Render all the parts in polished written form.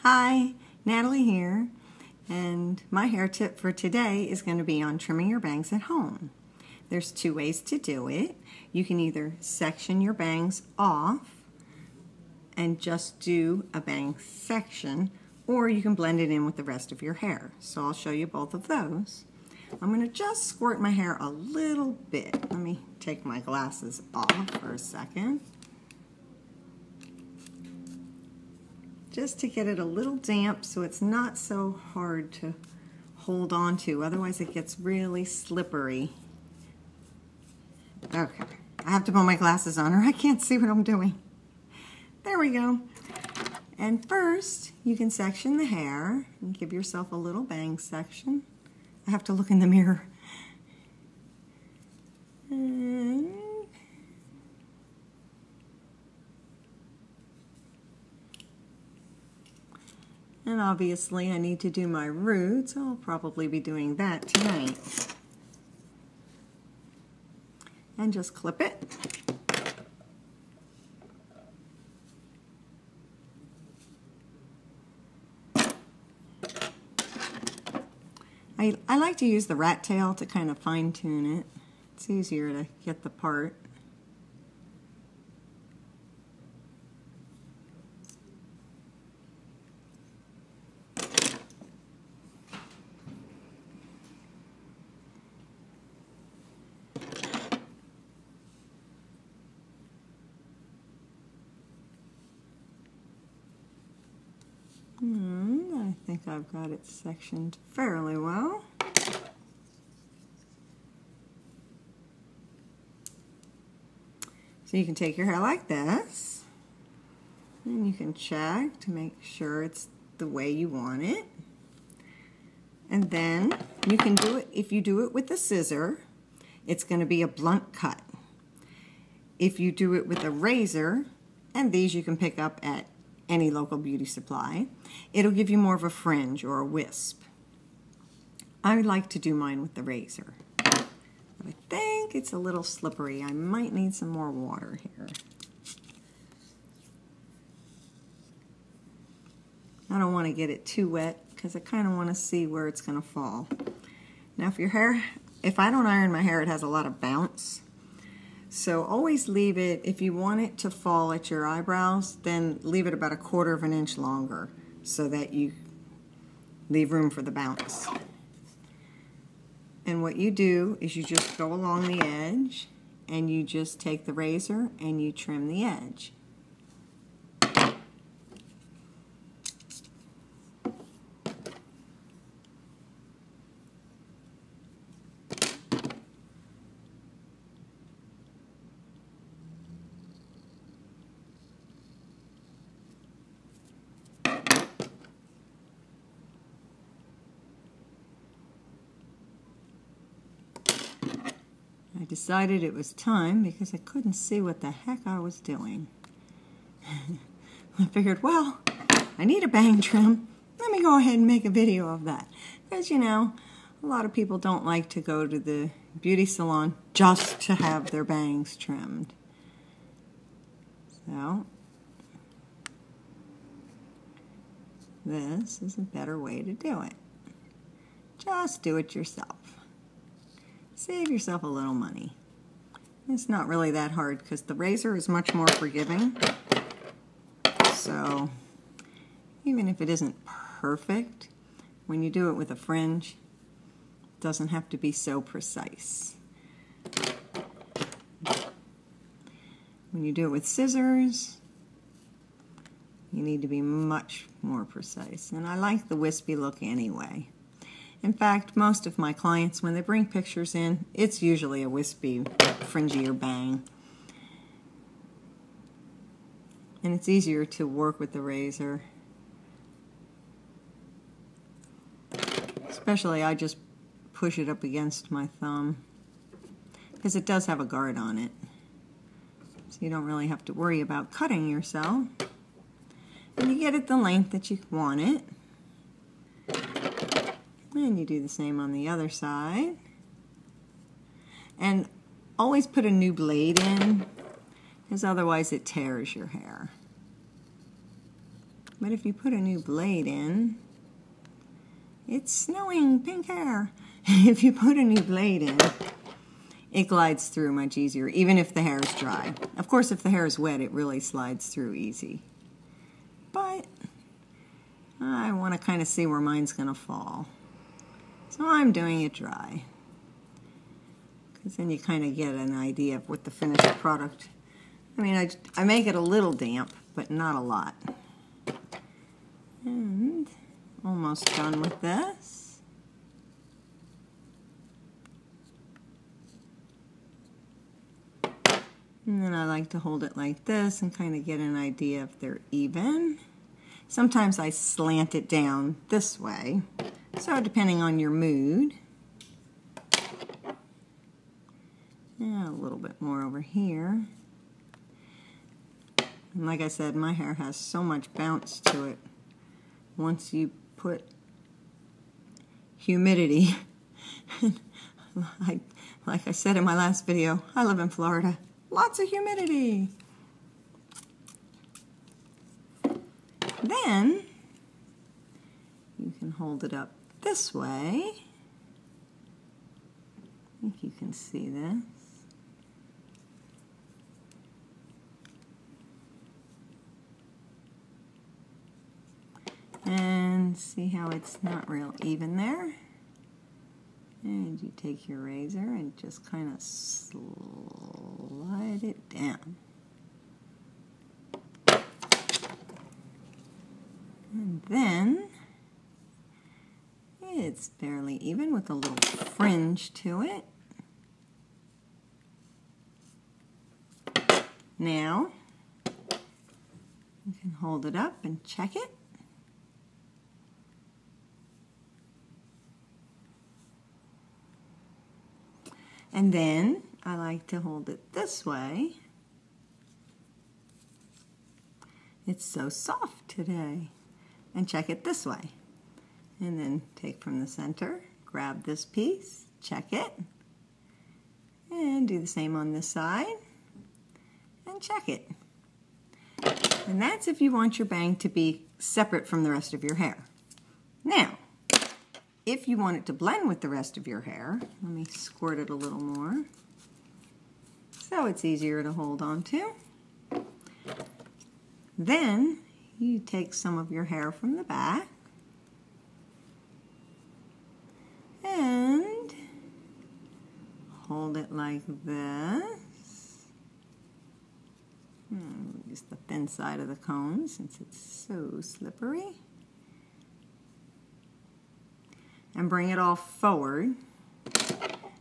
Hi, Natalie here, and my hair tip for today is going to be on trimming your bangs at home. There's two ways to do it. You can either section your bangs off and just do a bang section, or you can blend it in with the rest of your hair. So I'll show you both of those. I'm going to just squirt my hair a little bit. Let me take my glasses off for a second. Just to get it a little damp so it's not so hard to hold on to. Otherwise it gets really slippery. Okay, I have to put my glasses on or I can't see what I'm doing. There we go. And first, you can section the hair and give yourself a little bang section. I have to look in the mirror. And obviously I need to do my roots. I'll probably be doing that tonight. And just clip it. I like to use the rat tail to kind of fine tune it. It's easier to get the part. I think I've got it sectioned fairly well. So you can take your hair like this, and you can check to make sure it's the way you want it. And then you can do it, if you do it with a scissor, it's going to be a blunt cut. If you do it with a razor, and these you can pick up at any local beauty supply, it'll give you more of a fringe or a wisp. I like to do mine with the razor. But I think it's a little slippery. I might need some more water here. I don't want to get it too wet because I kind of want to see where it's going to fall. Now if I don't iron my hair, it has a lot of bounce. So always leave it, if you want it to fall at your eyebrows, then leave it about 1/4 inch longer so that you leave room for the bounce. And what you do is you just go along the edge and you just take the razor and you trim the edge. I decided it was time because I couldn't see what the heck I was doing. I figured, well, I need a bang trim. Let me go ahead and make a video of that. Because, you know, a lot of people don't like to go to the beauty salon just to have their bangs trimmed. So, this is a better way to do it. Just do it yourself. Save yourself a little money. It's not really that hard because the razor is much more forgiving. So even if it isn't perfect, when you do it with a fringe, it doesn't have to be so precise. When you do it with scissors, you need to be much more precise. And I like the wispy look anyway. In fact, most of my clients, when they bring pictures in, it's usually a wispy, fringier bang. And it's easier to work with the razor. Especially, I just push it up against my thumb, because it does have a guard on it. So you don't really have to worry about cutting yourself. And you get it the length that you want it. And you do the same on the other side. And always put a new blade in, because otherwise it tears your hair. But if you put a new blade in, it's snowing, pink hair. If you put a new blade in, it glides through much easier, even if the hair is dry. Of course, if the hair is wet, it really slides through easy. But I want to kind of see where mine's going to fall. So I'm doing it dry. Because then you kind of get an idea of what the finished product. I mean, I make it a little damp, but not a lot. And almost done with this. And then I like to hold it like this and kind of get an idea if they're even. Sometimes I slant it down this way. So depending on your mood. Yeah, a little bit more over here. And like I said, my hair has so much bounce to it. Once you put humidity, like I said in my last video, I live in Florida. Lots of humidity. Then you can hold it up this way. I think you can see this. And see how it's not real even there? And you take your razor and just kind of slide it down. And then it's fairly even with a little fringe to it. Now you can hold it up and check it. And then I like to hold it this way. It's so soft today. And check it this way. And then take from the center, grab this piece, check it, and do the same on this side, and check it. And that's if you want your bang to be separate from the rest of your hair. Now, if you want it to blend with the rest of your hair, let me squirt it a little more so it's easier to hold on to. Then you take some of your hair from the back and hold it like this. Use the thin side of the comb since it's so slippery. And bring it all forward.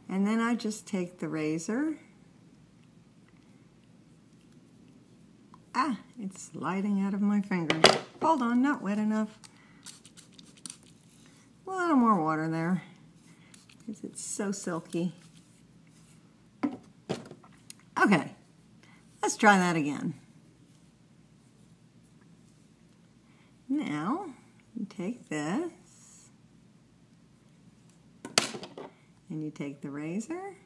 And then I just take the razor. Ah, it's sliding out of my fingers. Hold on, not wet enough. A little more water there, because it's so silky. Okay, let's try that again. Now, you take this. And you take the razor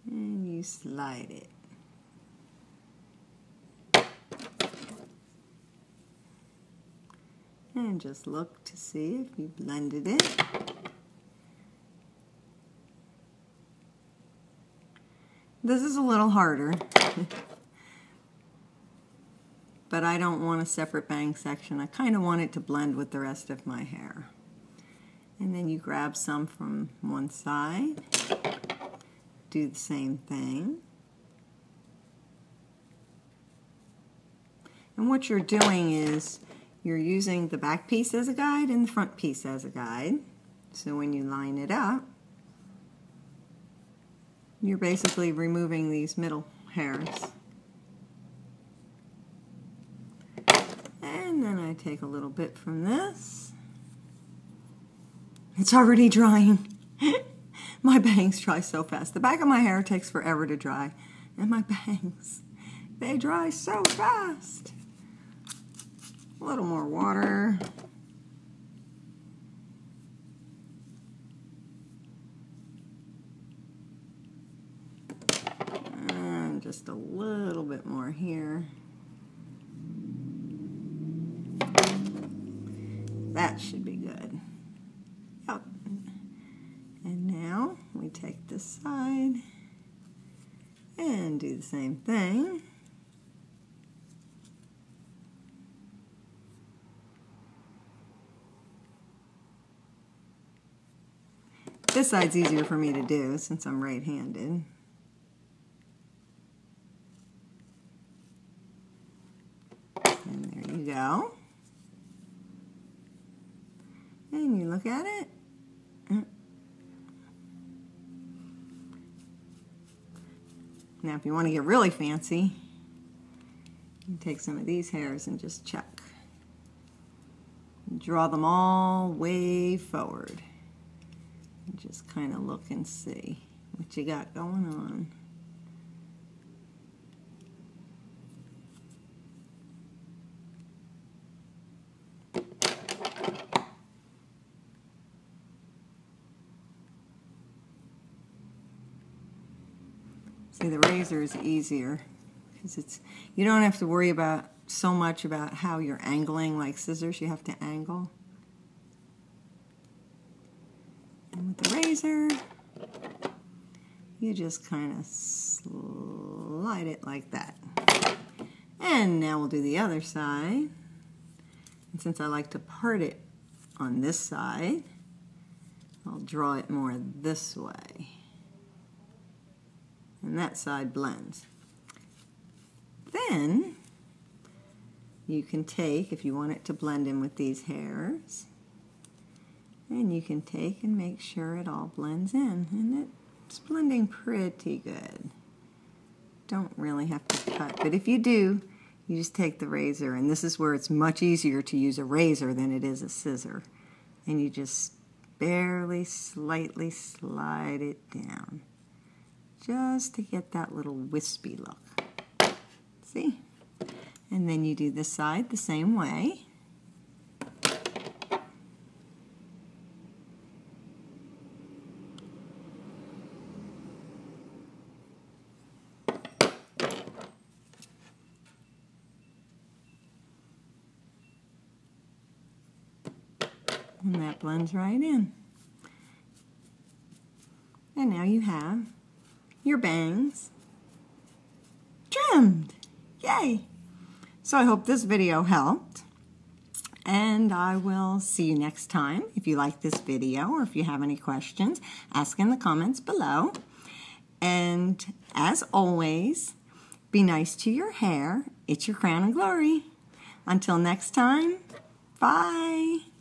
and you slide it. And just look to see if you blended it. This is a little harder, but I don't want a separate bang section. I kind of want it to blend with the rest of my hair. And then you grab some from one side, do the same thing. And what you're doing is you're using the back piece as a guide and the front piece as a guide. So when you line it up, you're basically removing these middle hairs. And then I take a little bit from this. It's already drying. My bangs dry so fast. The back of my hair takes forever to dry. And my bangs, they dry so fast. A little more water. And just a little bit more here. that should be good. Yep. And now we take this side and do the same thing. This side's easier for me to do since I'm right-handed. And there you go. And you look at it. Now if you want to get really fancy, you take some of these hairs and just check. Draw them all way forward. And just kind of look and see what you got going on. See, the razor is easier because you don't have to worry about so much about how you're angling. Like scissors, you have to angle. And with the razor, you just kind of slide it like that. And now we'll do the other side. And since I like to part it on this side, I'll draw it more this way. And that side blends. Then you can take, if you want it to blend in with these hairs, and you can take and make sure it all blends in. And it's blending pretty good. Don't really have to cut, but if you do, you just take the razor, and this is where it's much easier to use a razor than it is a scissor. And you just barely, slightly slide it down, just to get that little wispy look. See? And then you do this side the same way. And that blends right in. And now you have your bangs trimmed. Yay! So I hope this video helped, and I will see you next time. If you like this video or if you have any questions, ask in the comments below. And as always, be nice to your hair. It's your crown and glory. Until next time, bye!